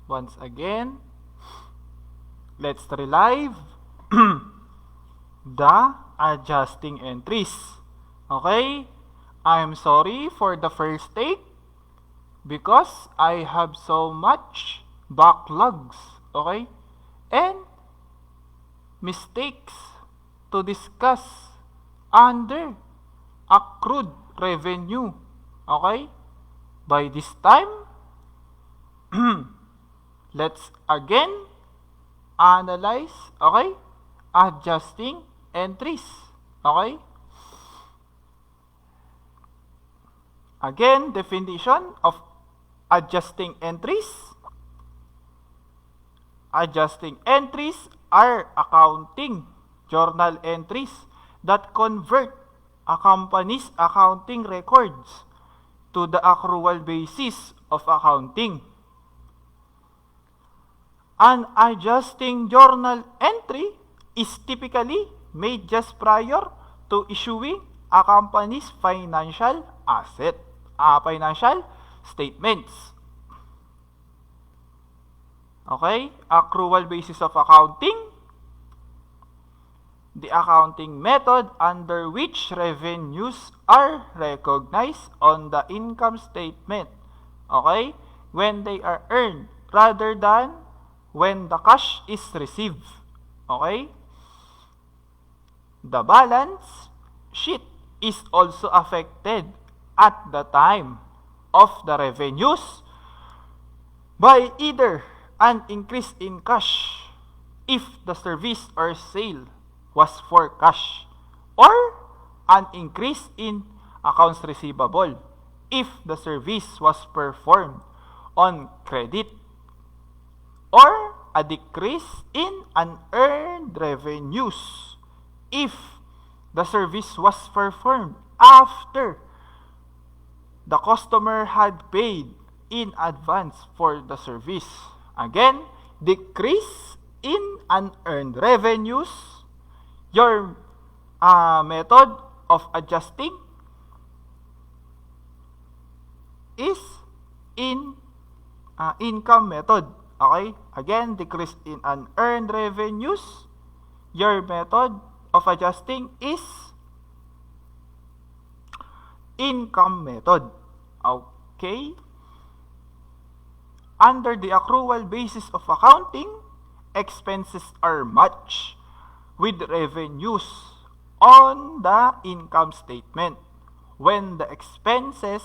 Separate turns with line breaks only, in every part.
once again, let's relive the adjusting entries. Okay? I'm sorry for the first take because I have so much backlogs. Okay? And mistakes to discuss under accrued revenue. Okay? By this time, let's again analyze, okay, adjusting entries. Okay? Again, definition of adjusting entries. Adjusting entries are accounting journal entries that convert a company's accounting records to the accrual basis of accounting. An adjusting journal entry is typically made just prior to issuing a company's financial statements. Okay? Accrual basis of accounting. The accounting method under which revenues are recognized on the income statement. Okay? When they are earned rather than when the cash is received. Okay? The balance sheet is also affected at the time of the revenues by either an increase in cash if the service or sale was for cash, or an increase in accounts receivable if the service was performed on credit, or a decrease in unearned revenues if the service was performed after the customer had paid in advance for the service. Again, decrease in unearned revenues. Your method of adjusting is in income method. Okay? Again, decrease in unearned revenues. Your method of adjusting is income method. Okay? Under the accrual basis of accounting, expenses are matched with revenues on the income statement when the expenses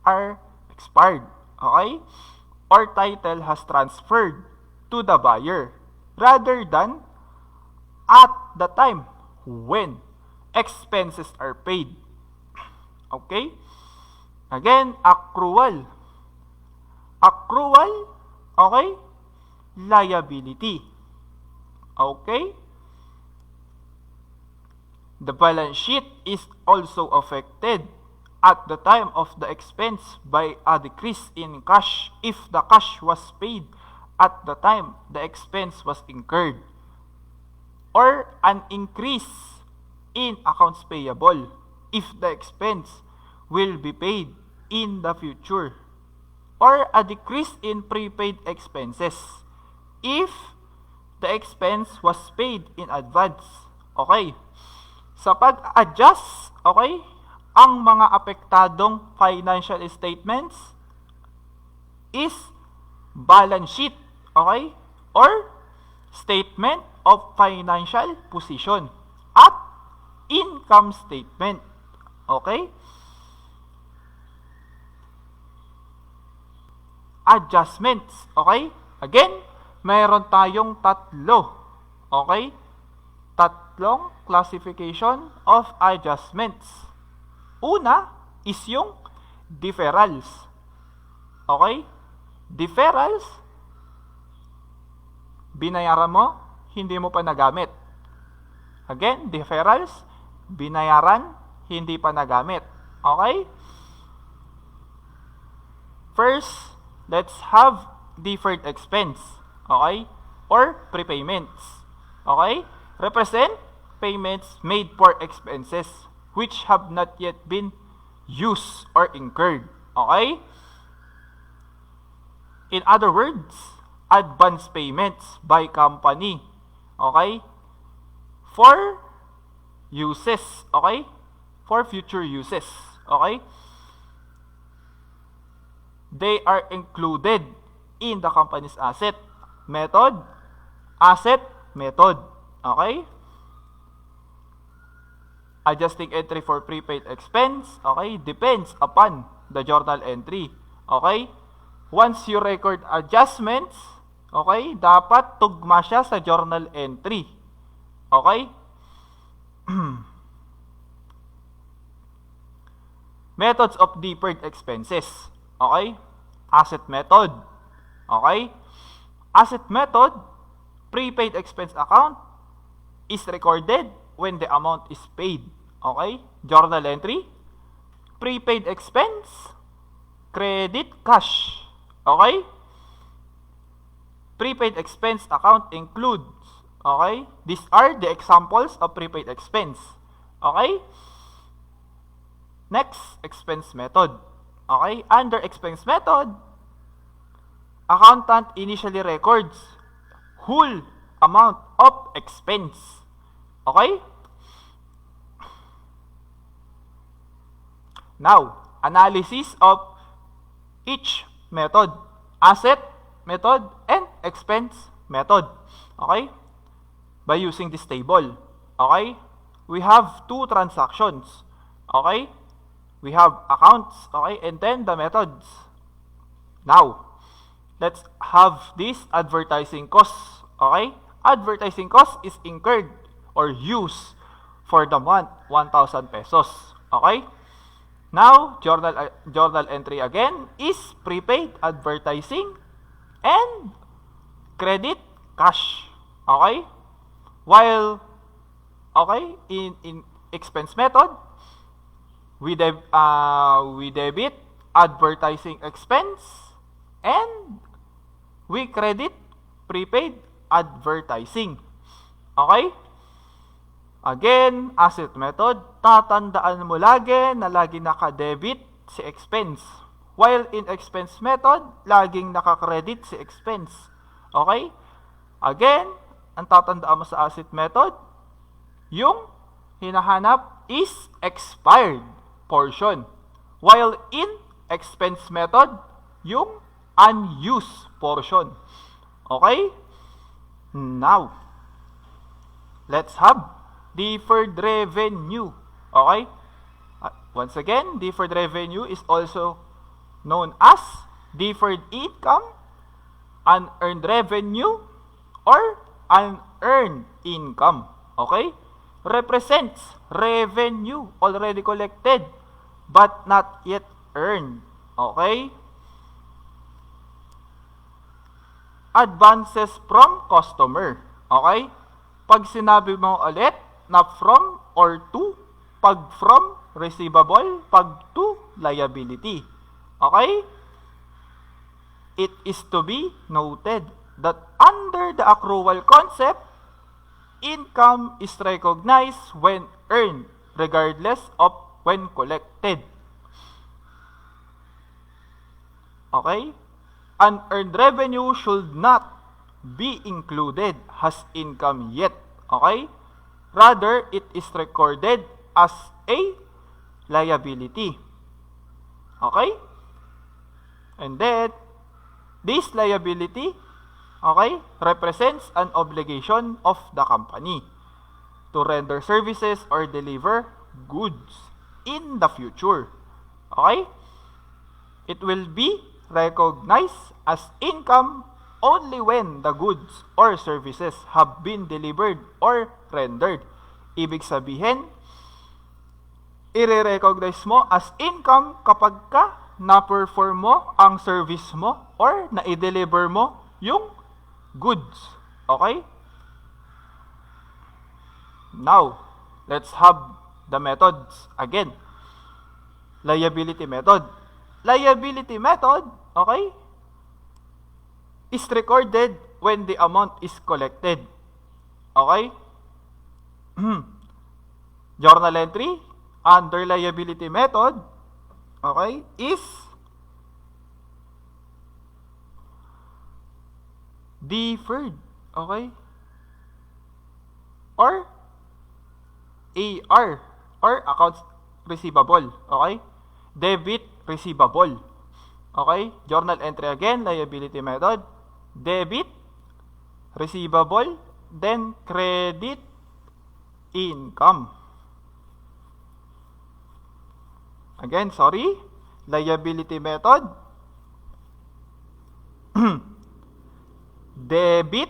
are expired, okay, or title has transferred to the buyer rather than at the time when expenses are paid. Okay? Again, accrual, okay, liability. Okay? The balance sheet is also affected at the time of the expense by a decrease in cash if the cash was paid at the time the expense was incurred, or an increase in accounts payable if the expense will be paid in the future, or a decrease in prepaid expenses if the expense was paid in advance. Okay? Sa pag-adjust, okay, ang mga apektadong financial statements is balance sheet, okay, or statement of financial position at income statement. Okay? Adjustments, okay? Again, mayroon tayong tatlo, okay? Tatlong classification of adjustments. Una is yung deferrals. Okay? Deferrals, binayaran mo, hindi mo pa nagamit. Again, deferrals, binayaran, hindi pa nagamit. Okay? First, let's have deferred expense. Okay? Or prepayments. Okay? Represent payments made for expenses which have not yet been used or incurred. Okay? In other words, advance payments by company. Okay? For uses. Okay? For future uses. Okay? They are included in the company's asset. Method, asset, method. Okay? Adjusting entry for prepaid expense, okay, depends upon the journal entry. Okay? Once you record adjustments, okay, dapat tugma siya sa journal entry. Okay? Methods of deferred expenses. Okay? Asset method. Okay? Asset method, prepaid expense account is recorded when the amount is paid. Okay? Journal entry, prepaid expense, credit cash. Okay? Prepaid expense account includes. Okay? These are the examples of prepaid expense. Okay? Next, expense method. Okay? Under expense method, accountant initially records whole amount of expense. Okay? Now, analysis of each method. Asset method and expense method. Okay? By using this table. Okay? We have two transactions. Okay? We have accounts. Okay? And then the methods. Now, let's have this advertising costs. Okay? Advertising cost is incurred or used for the month, 1,000 pesos. Okay? Now, journal entry again is prepaid advertising and credit cash. Okay? While, okay, in expense method, we debit advertising expense and we credit prepaid advertising. Okay? Again, asset method, tatandaan mo lagi na lagi naka-debit si expense. While in expense method, laging naka-credit si expense. Okay? Again, ang tatandaan mo sa asset method, yung hinahanap is expired portion. While in expense method, yung unused portion. Okay? Now, let's have deferred revenue. Okay? Once again, deferred revenue is also known as deferred income, unearned revenue, or unearned income. Okay? Represents revenue already collected but not yet earned. Okay? Advances from customer. Okay? Pag sinabi mo ulit na from or to, pag from, receivable, pag to, liability. Okay? It is to be noted that under the accrual concept, income is recognized when earned, regardless of when collected. Okay? Unearned revenue should not be included as income yet. Okay? Rather, it is recorded as a liability. Okay? And then, this liability, okay, represents an obligation of the company to render services or deliver goods in the future. Okay? It will be recognized as income only when the goods or services have been delivered or rendered. Ibig sabihin, i-recognize mo as income kapag ka na-perform mo ang service mo or na-deliver mo yung goods. Okay? Now, let's have the methods again. Liability method. Liability method, okay, is recorded when the amount is collected. Okay? Journal entry under liability method, okay, is deferred, okay? Or AR, or accounts receivable, okay? Debit receivable, okay? Journal entry again, liability method, debit receivable, then credit income. Again, sorry, liability method, debit,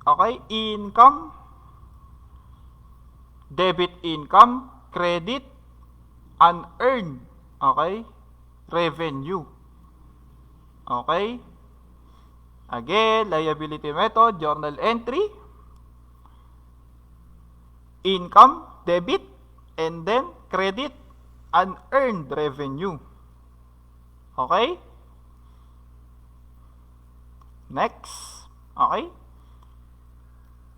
okay, income, debit income, credit, unearned, okay, revenue. Okay? Again, liability method, journal entry, income, debit, and then credit, unearned revenue. Okay? Next. Okay?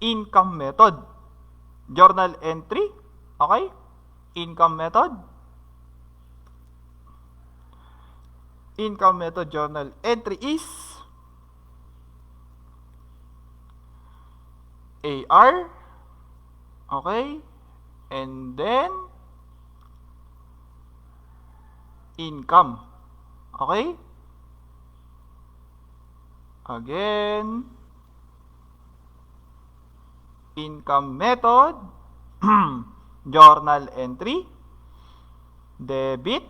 Income method, journal entry, okay? Income method, journal entry is AR, okay, and then income, okay. Again, income method, journal entry, debit,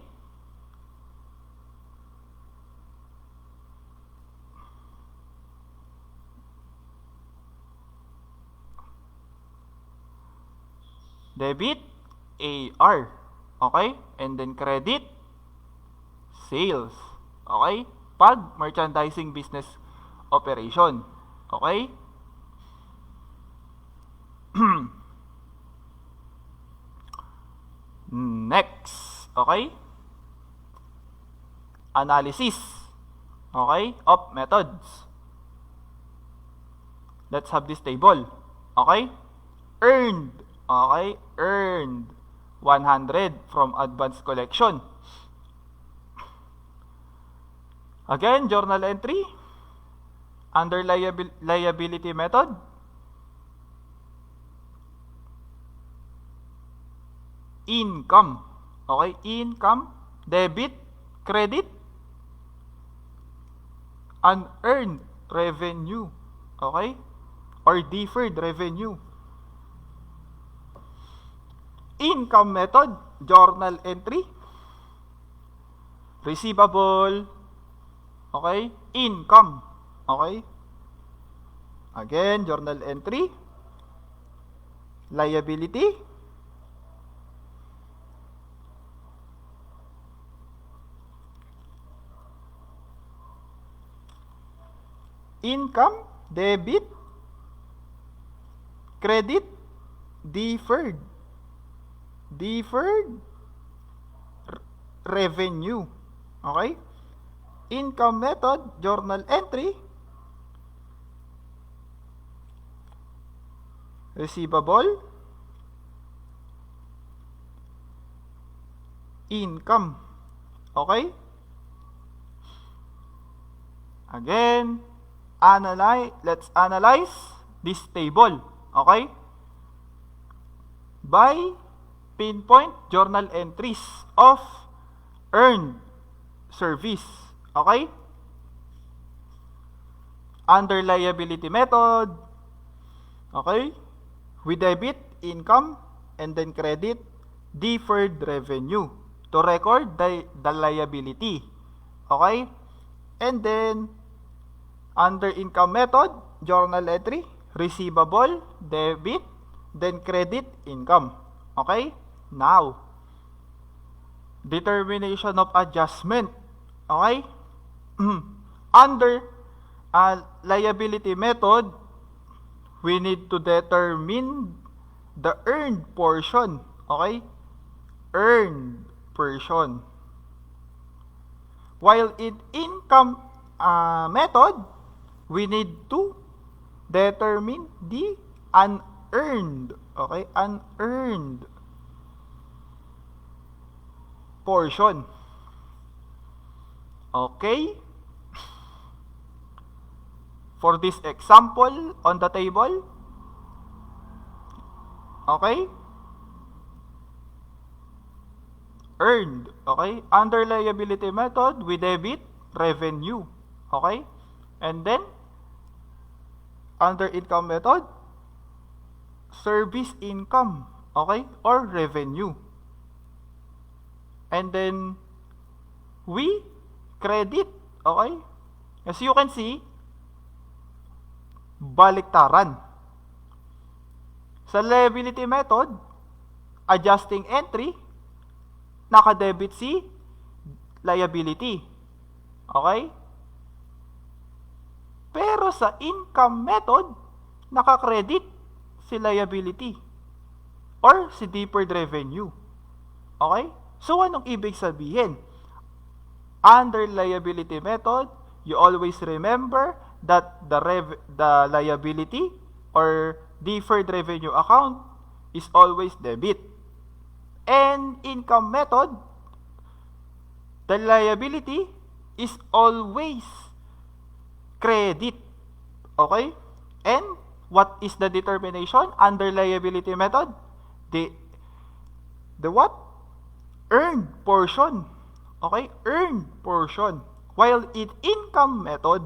AR, okay? And then credit, sales, okay? Pag merchandising business operation, okay? Next, okay? Analysis, okay, of methods. Let's have this table, okay? Earned, okay? Earned 100 from advance collection. Again, journal entry under liability method. Income, okay? Income, debit, credit, unearned revenue, okay? Or deferred revenue. Income method, journal entry, receivable, okay? Income, okay? Again, journal entry, liability, income, debit, credit, deferred revenue, okay? Income method, journal entry, receivable, income, okay? Again, let's analyze this table, okay? By pinpoint journal entries of earned service, okay? Under liability method, okay? We debit income and then credit deferred revenue to record the liability, okay? And then under income method, journal entry, receivable, debit, then credit, income. Okay? Now, determination of adjustment. Okay? Under liability method, we need to determine the earned portion. Okay? Earned portion. While in income method, we need to determine the unearned, okay, unearned portion. Okay? for this example on the table. Okay? Earned. Okay? Under liability method, we debit revenue. Okay? And then, under income method, service income. Okay? Or revenue. And then, we credit. Okay? As you can see, baliktaran. Sa liability method, adjusting entry, naka-debit si liability. Okay? Pero sa income method, naka-credit si liability or si deferred revenue. Okay? So, anong ibig sabihin? Under liability method, you always remember that the liability or deferred revenue account is always debit. And income method, the liability is always credit. Okay? And what is the determination under liability method? The what? Earned portion. Okay? Earned portion. While in income method,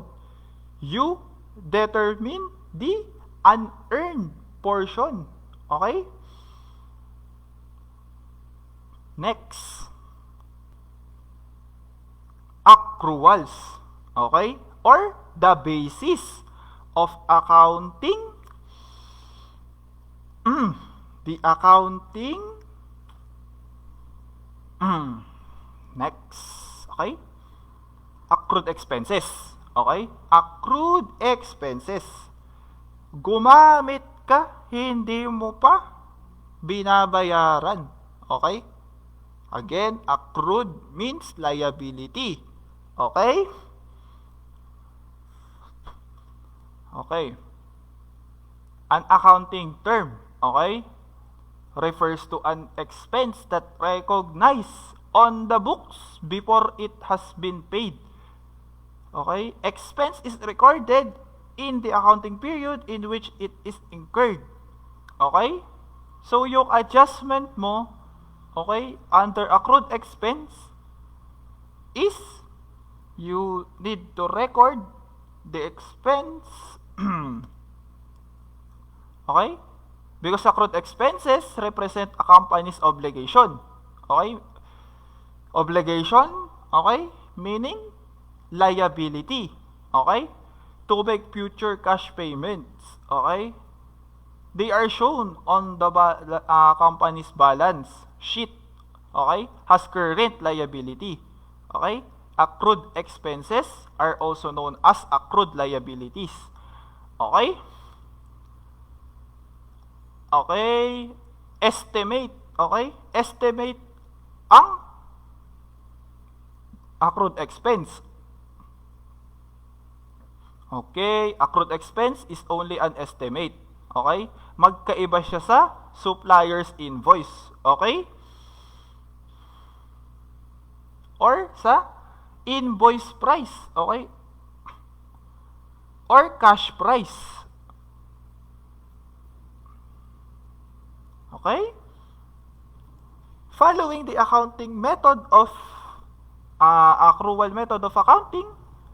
you determine the unearned portion. Okay? Next. Accruals. Okay? Or the basis of accounting. The accounting. Next. Okay? Accrued expenses. Okay? Accrued expenses. Gumamit ka, hindi mo pa binabayaran. Okay? Again, accrued means liability. Okay? Okay. An accounting term, okay, refers to an expense that recognized on the books before it has been paid. Okay? Expense is recorded in the accounting period in which it is incurred. Okay? So, yung adjustment mo, okay, under accrued expense is you need to record the expense. Okay? Because accrued expenses represent a company's obligation. Okay? Obligation, okay, meaning liability. Okay? To make future cash payments. Okay? They are shown on the company's balance sheet. Okay? Has current liability. Okay? Accrued expenses are also known as accrued liabilities. Okay? Okay? Estimate. Okay? Estimate ang accrued expense. Okay? Accrued expense is only an estimate. Okay? Magkaiba siya sa supplier's invoice. Okay? Or sa invoice price. Okay? Or cash price. Okay? Following the accounting method of accrual method of accounting,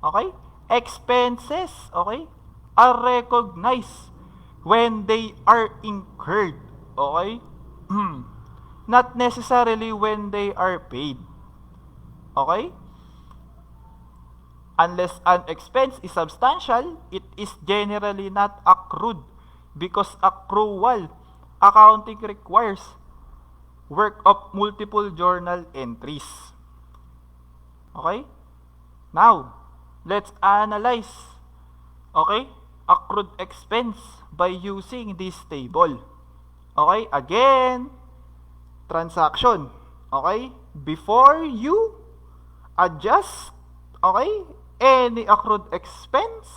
okay? Expenses, okay, are recognized when they are incurred. Okay? Not necessarily when they are paid. Okay? Unless an expense is substantial, it is generally not accrued because accrual accounting requires work of multiple journal entries. Okay? Now, let's analyze, okay, accrued expense by using this table. Okay? Again, transaction. Okay? Before you adjust, okay, any accrued expense,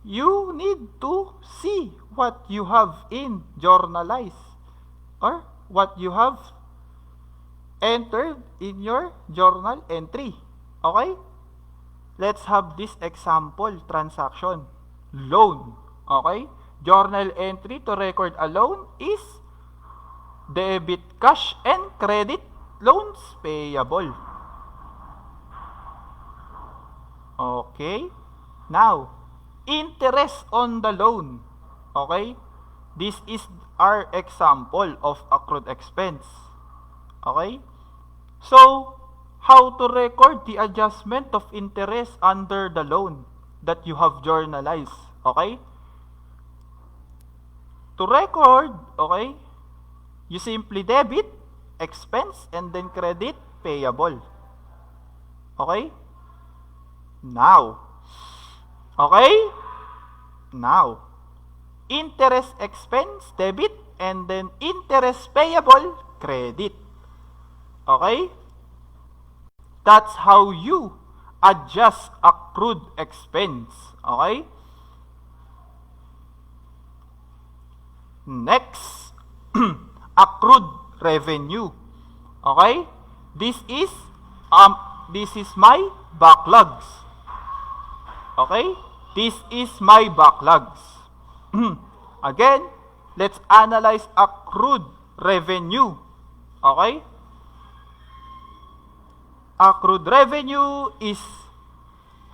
you need to see what you have in journalize or what you have entered in your journal entry. Okay? Let's have this example transaction. loan. Okay? Journal entry to record a loan is debit cash and credit loans payable. Okay? Now, interest on the loan. Okay? This is our example of accrued expense. Okay? So, how to record the adjustment of interest under the loan that you have journalized? Okay? To record, okay, you simply debit, expense, and then credit, payable. Okay? Now, interest expense, debit, and then interest payable, credit. Okay? That's how you adjust accrued expense. Okay? Next, accrued revenue. Okay? This is my backlogs. Okay? This is my backlogs. Again, let's analyze accrued revenue. Okay? Accrued revenue is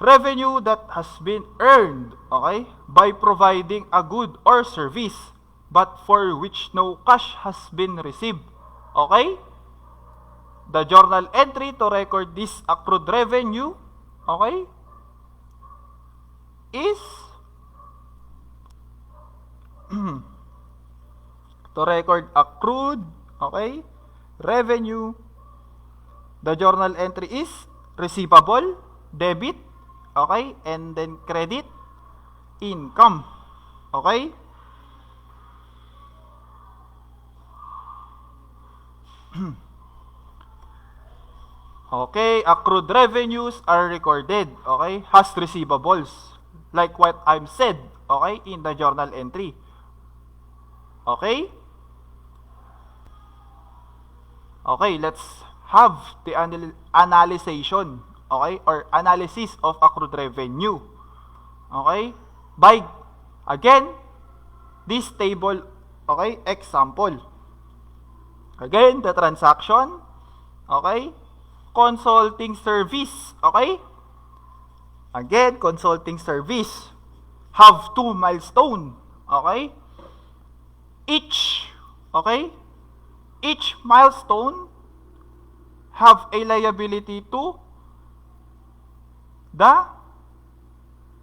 revenue that has been earned, okay, by providing a good or service, but for which no cash has been received. Okay? The journal entry to record this accrued revenue, okay, is to record accrued, okay, revenue. The journal entry is receivable, debit, okay, and then credit, income. Okay? Okay, accrued revenues are recorded, okay, as receivables, like what I've said, okay, in the journal entry. Okay? Okay, let's have the analyzation, okay, or analysis of accrued revenue. Okay? By, again, this table, okay, example. Again, the transaction, okay, consulting service, okay? Again, consulting service have 2 milestone, okay? Each milestone have a liability to the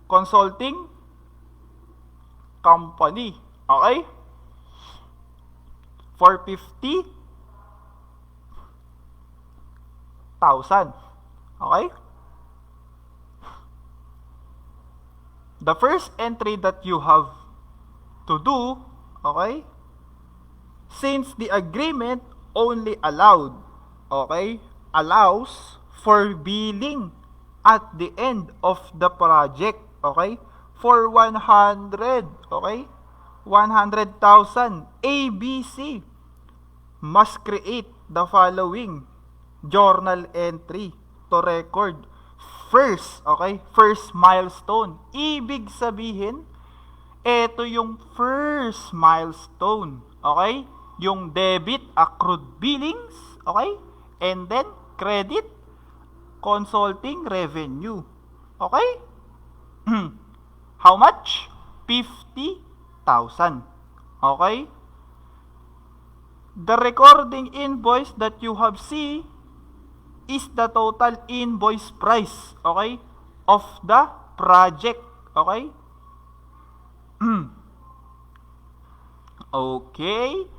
consulting company, okay? For 50,000. Okay? The first entry that you have to do, okay, since the agreement only allows for billing at the end of the project, okay, for 100,000, ABC must create the following journal entry to record first milestone. Ibig sabihin, ito yung first milestone, okay? Yung debit accrued billings, okay? And then credit consulting revenue, okay? How much? 50,000, okay? The recording invoice that you have seen is the total invoice price, okay, of the project, okay? Okay.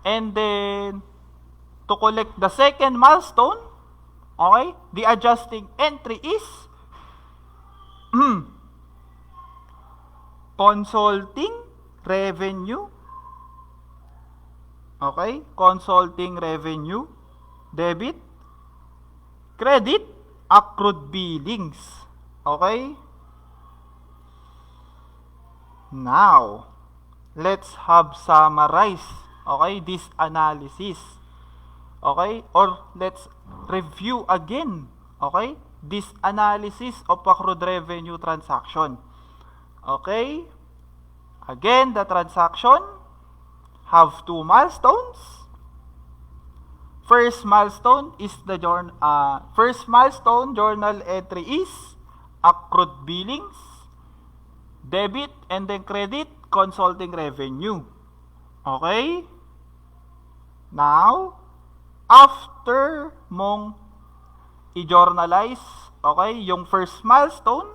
And then, to collect the second milestone, okay, the adjusting entry is consulting revenue, okay, consulting revenue, debit, credit, accrued billings, okay? Now, let's have summarize, okay, this analysis, okay, or let's review again, okay, this analysis of accrued revenue transaction, Okay? Again, the transaction have two milestones. First milestone journal entry is accrued billings, debit and then credit consulting revenue. Okay? Now, after mong i-journalize, okay, yung first milestone,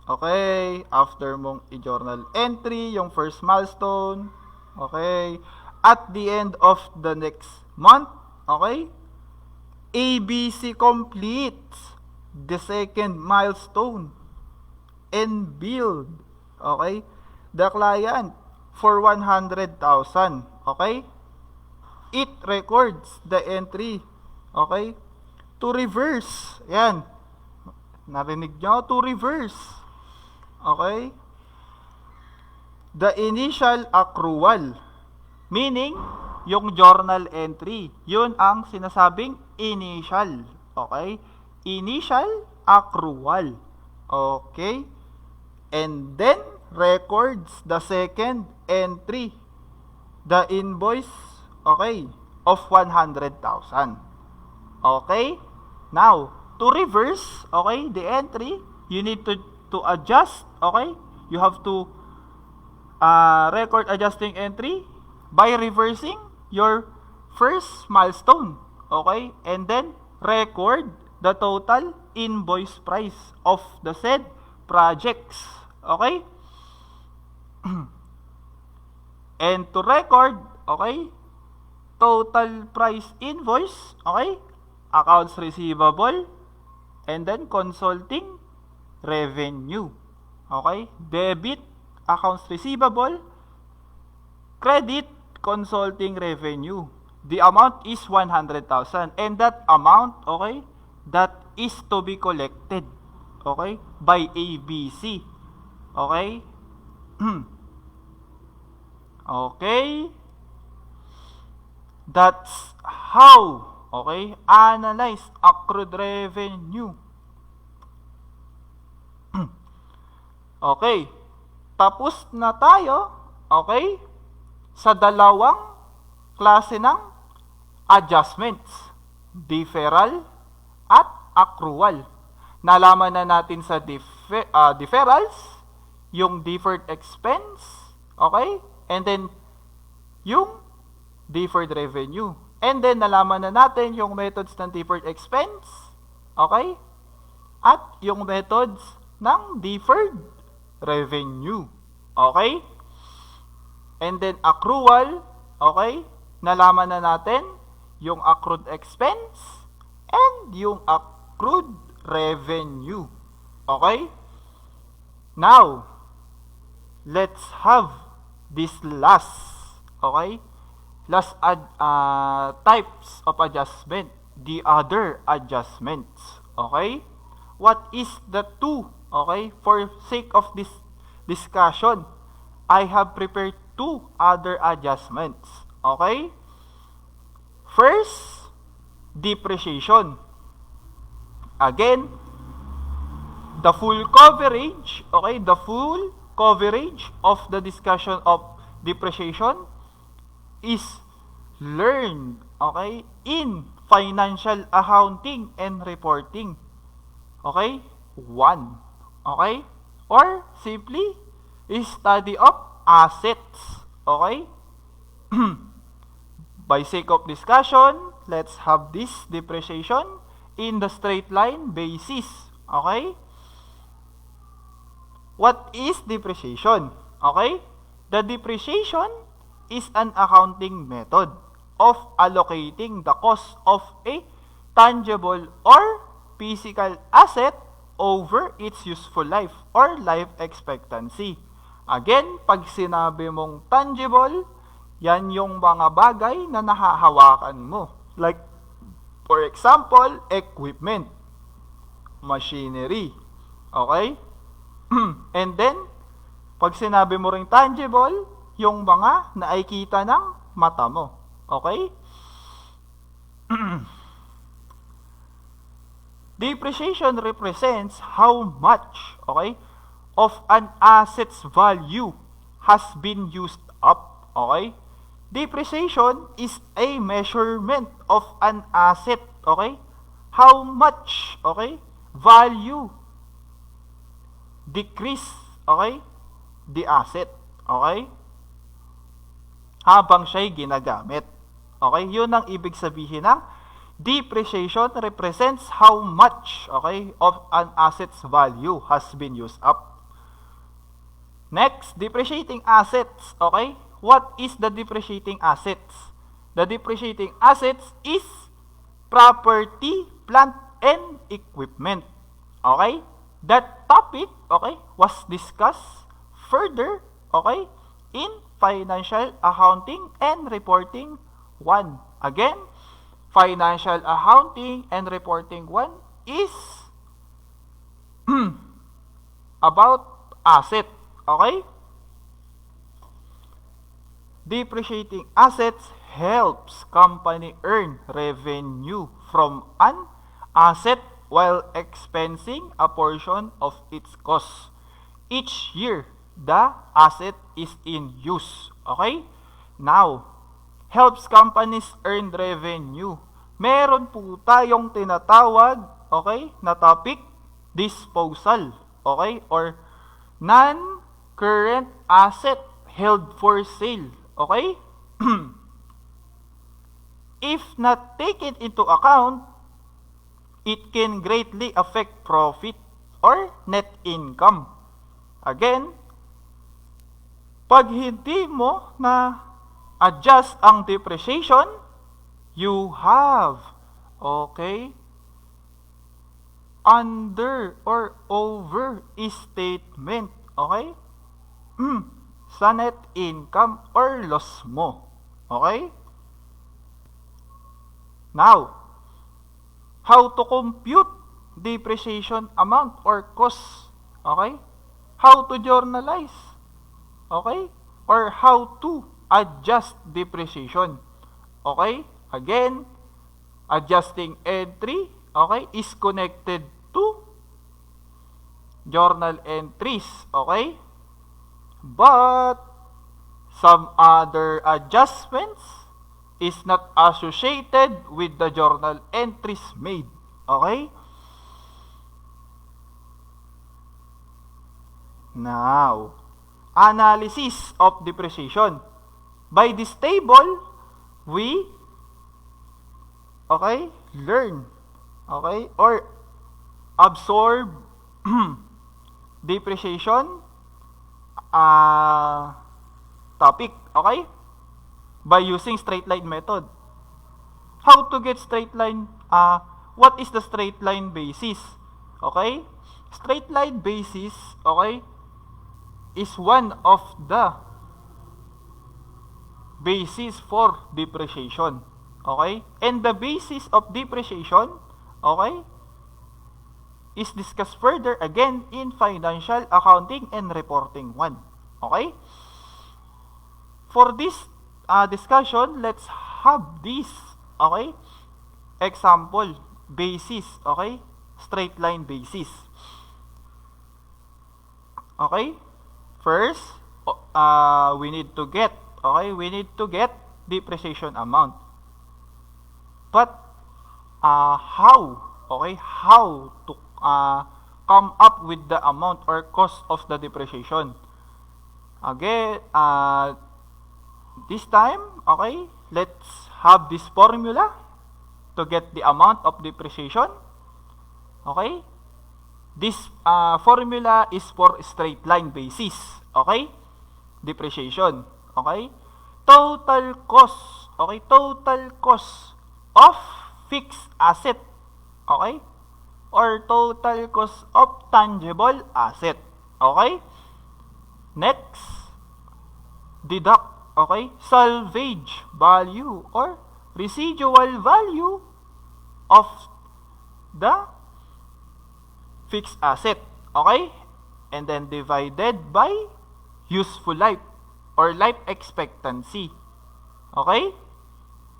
okay, after mong i-journal entry, yung first milestone, okay, at the end of the next month, okay, ABC completes the second milestone and billed, okay, the client for 100,000, okay? It records the entry, okay? To reverse, yan. Narinig nyo? To reverse, okay? The initial accrual, meaning, yung journal entry, yun ang sinasabing initial, okay? Initial accrual, okay? And then, records the second entry, the invoice, okay, of 100,000. Okay? Now, to reverse, okay, the entry, you need to adjust, okay? You have to record adjusting entry by reversing your first milestone, okay? And then, record the total invoice price of the said projects, okay? And to record, okay, total price invoice, okay, accounts receivable, and then consulting revenue, okay, debit, accounts receivable, credit, consulting revenue. The amount is 100,000, and that amount, okay, that is to be collected, okay, by ABC, okay. Okay? That's how, okay, analyze accrued revenue. Okay. Tapos na tayo, okay, sa dalawang klase ng adjustments, deferral at accrual. Nalaman na natin sa deferrals, yung deferred expense, okay, and then yung deferred revenue. And then nalaman na natin yung methods ng deferred expense, okay, at yung methods ng deferred revenue, okay. And then accrual, okay, nalaman na natin yung accrued expense and yung accrued revenue, okay. Now, let's have this last, okay, last types of adjustment, the other adjustments, okay. What is the two, okay, for sake of this discussion, I have prepared two other adjustments, okay. First, depreciation. Again, the full coverage, okay, the full coverage of the discussion of depreciation is learned, okay, in financial accounting and reporting, okay, 1, okay, or simply is study of assets, okay. By sake of discussion, let's have this depreciation in the straight line basis, okay. What is depreciation? Okay? The depreciation is an accounting method of allocating the cost of a tangible or physical asset over its useful life or life expectancy. Again, pag sinabi mong tangible, yan yung mga bagay na nahahawakan mo. Like, for example, equipment, machinery, okay? And then, pag sinabi mo ring tangible, yung mga nakikita ng mata mo. Okay? Depreciation represents how much, okay, of an asset's value has been used up, okay? Depreciation is a measurement of an asset, okay? How much, okay, value decrease, okay, the asset, okay? Habang siya'y ginagamit. Okay? Yun ang ibig sabihin ng depreciation represents how much, okay, of an asset's value has been used up. Next, depreciating assets, okay? What is the depreciating assets? The depreciating assets is property, plant, and equipment. Okay? That topic, okay, was discussed further, okay, in Financial Accounting and Reporting 1. Again, Financial Accounting and Reporting 1 is about asset. Okay? Depreciating assets helps company earn revenue from an asset while expensing a portion of its cost. Each year, the asset is in use. Okay? Now, helps companies earn revenue. Meron po tayong tinatawag, okay, na topic, disposal. Okay? Or non-current asset held for sale. Okay? If not taken into account, it can greatly affect profit or net income. Again, pag hindi mo na adjust ang depreciation, you have, okay, under or over statement, okay, sa net income or loss mo. Okay? Now, how to compute depreciation amount or cost? Okay? How to journalize? Okay? Or how to adjust depreciation? Okay? Again, adjusting entry, okay, is connected to journal entries. Okay? But some other adjustments is not associated with the journal entries made. Okay? Now, analysis of depreciation. By this table, we, okay, learn, okay, or absorb depreciation topic, okay, by using straight line method. How to get straight line? What is the straight line basis? Okay, straight line basis, okay, is one of the basis for depreciation. Okay, and the basis of depreciation, okay, is discussed further again in Financial Accounting and Reporting 1. Okay? For this discussion, let's have this, okay, example basis, okay, straight line basis. Okay? First, we need to get, okay, we need to get depreciation amount. But how, okay, how to come up with the amount or cost of the depreciation? Again, this time, okay, let's have this formula to get the amount of depreciation. Okay? This formula is for straight line basis. Okay? Depreciation. Okay? Total cost. Okay? Total cost of fixed asset. Okay? Or total cost of tangible asset. Okay? Next, deduct, okay, salvage value or residual value of the fixed asset, okay? And then divided by useful life or life expectancy. Okay?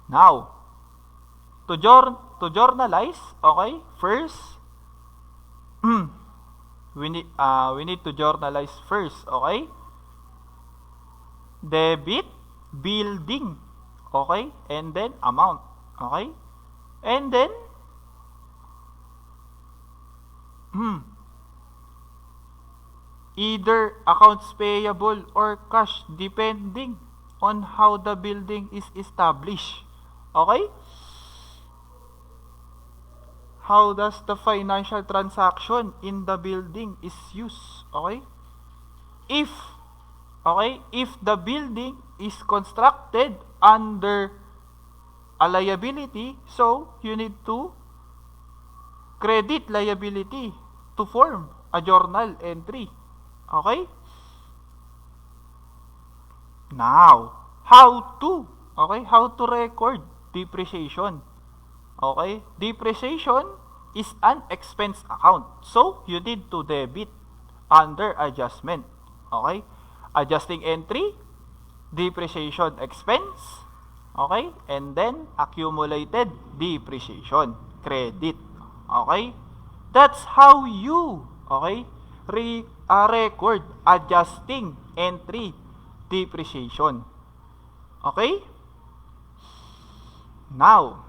Now, to journalize, okay, first, we need to journalize first, okay? Debit, building, okay? And then amount, okay? And then either accounts payable or cash depending on how the building is established. Okay? How does the financial transaction in the building is used? Okay? If the building is constructed under a liability, so you need to credit liability to form a journal entry. Okay? Now, how to record depreciation? Okay? Depreciation is an expense account. So, you need to debit under adjustment. Okay? Adjusting entry, depreciation expense, okay? And then, accumulated depreciation, credit. Okay? That's how you, okay, record adjusting entry depreciation. Okay? Now,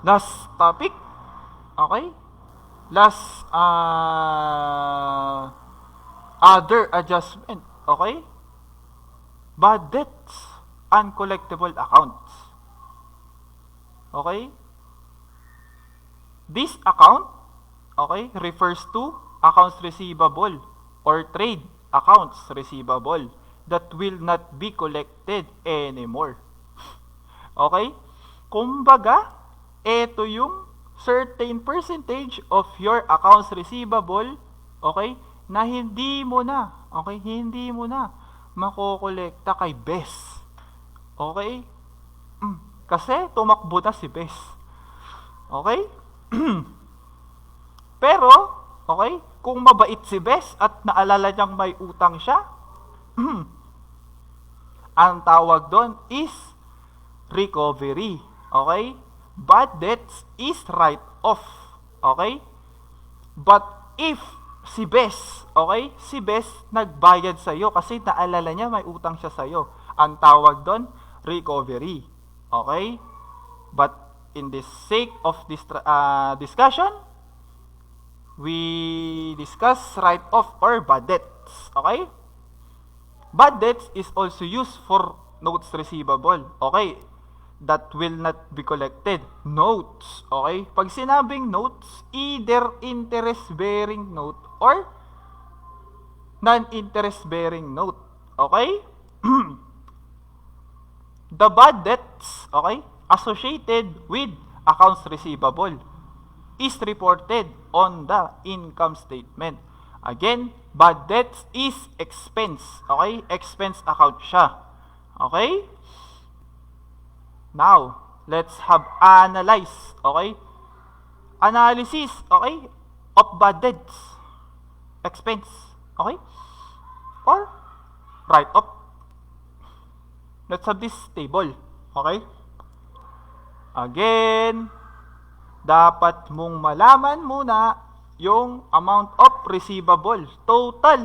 last topic, okay? Last other adjustment, okay? Bad debts, uncollectible accounts. Okay? This account, okay, refers to accounts receivable or trade accounts receivable that will not be collected anymore. Okay? Kumbaga, ito yung certain percentage of your accounts receivable, okay, na hindi mo na makokolekta kay Bes. Okay? Kasi tumakbo na si Bes. Okay? Pero, okay, kung mabait si Bes at naalala niyang may utang siya, ang tawag doon is recovery. Okay? Bad debts is write-off. Okay? But if si Bes, okay, si Bes nagbayad sa'yo kasi naalala niya may utang siya sa'yo, ang tawag doon, recovery. Okay? But in the sake of this discussion, we discuss write-off or bad debts. Okay? Bad debts is also used for notes receivable. Okay? That will not be collected. Notes. Okay? Pag sinabing notes, either interest-bearing note or non-interest-bearing note. Okay? The bad debts, okay, associated with accounts receivable is reported on the income statement. Again, bad debts is expense. Okay? Expense account siya. Okay? Now, let's have analyze. Okay? Analysis, okay, of bad debts. Expense. Okay? Or write-off. Let's have this table. Okay? Again, dapat mong malaman muna yung amount of receivable. Total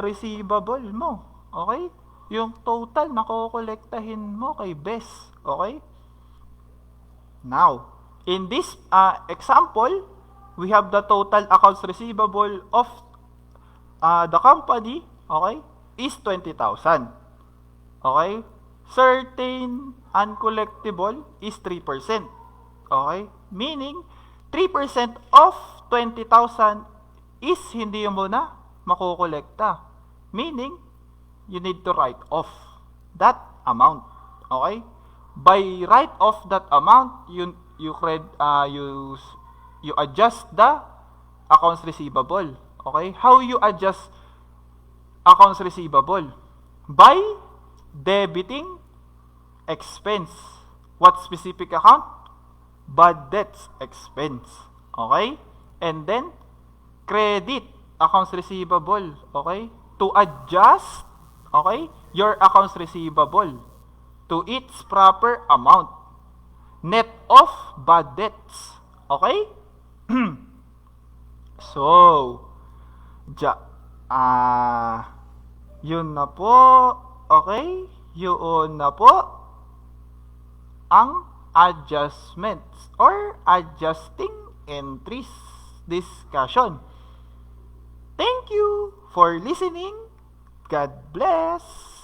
receivable mo. Okay? Yung total na kukolektahin mo kay Bes. Okay? Now, in this example, we have the total accounts receivable of the company, okay, is 20,000. Okay? Certain uncollectible is 3%. Okay? Meaning, 3% of 20,000 is hindi mo na makukolekta. Meaning, you need to write off that amount. Okay? By write off that amount, you adjust the accounts receivable. Okay? How you adjust accounts receivable? By debiting expense. What specific account? Bad debts expense. Okay? And then, credit accounts receivable. Okay? To adjust, okay, your accounts receivable to its proper amount. Net of bad debts. Okay? So, ja, yun na po. Okay? Yun na po ang adjustments or adjusting entries discussion. Thank you for listening. God bless.